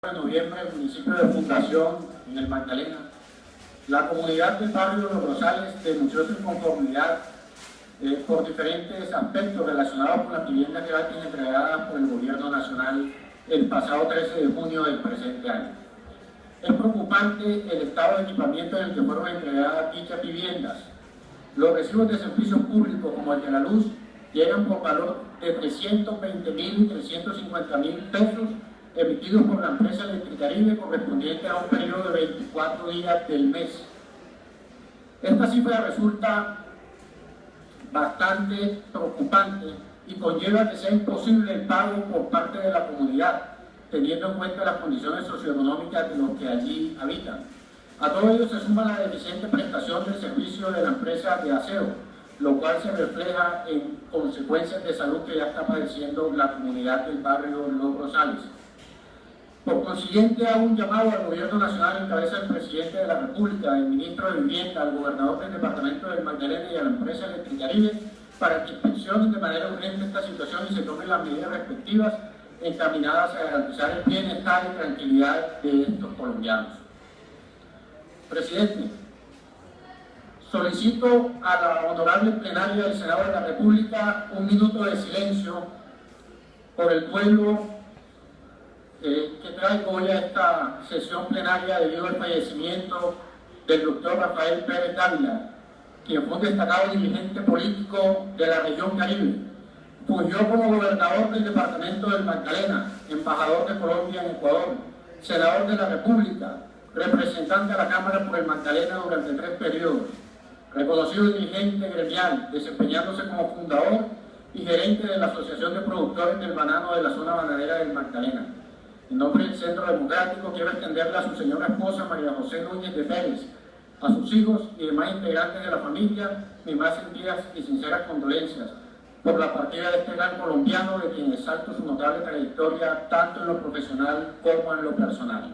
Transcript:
De noviembre, el municipio de Fundación, en el Magdalena, la comunidad del barrio Los Rosales denunció su inconformidad por diferentes aspectos relacionados con las viviendas gratis entregadas por el Gobierno Nacional el pasado 13 de junio del presente año. Es preocupante el estado de equipamiento en el que fueron entregadas dichas viviendas. Los recibos de servicios públicos, como el de la luz, llegan por valor de 320.000 y 350.000 pesos emitidos por la empresa Electricaribe, correspondiente a un periodo de 24 días del mes. Esta cifra resulta bastante preocupante y conlleva que sea imposible el pago por parte de la comunidad, teniendo en cuenta las condiciones socioeconómicas de los que allí habitan. A todo ello se suma la deficiente prestación del servicio de la empresa de aseo, lo cual se refleja en consecuencias de salud que ya está padeciendo la comunidad del barrio Los Rosales. Por consiguiente, hago un llamado al Gobierno Nacional en cabeza del Presidente de la República, del Ministro de Vivienda, al Gobernador del Departamento del Magdalena y a la empresa Electricaribe para que inspeccionen de manera urgente esta situación y se tomen las medidas respectivas encaminadas a garantizar el bienestar y tranquilidad de estos colombianos. Presidente, solicito a la honorable plenaria del Senado de la República un minuto de silencio por el pueblo que traigo hoy a esta sesión plenaria debido al fallecimiento del doctor Rafael Pérez Dávila, quien fue un destacado dirigente político de la región Caribe. Fungió como gobernador del departamento del Magdalena, embajador de Colombia en Ecuador, senador de la República, representante a la Cámara por el Magdalena durante 3 periodos, reconocido dirigente gremial, desempeñándose como fundador y gerente de la Asociación de Productores del Banano de la zona bananera del Magdalena. En nombre del Centro Democrático quiero extenderle a su señora esposa María José Núñez de Pérez, a sus hijos y demás integrantes de la familia, mis más sentidas y sinceras condolencias por la partida de este gran colombiano de quien exalto su notable trayectoria tanto en lo profesional como en lo personal.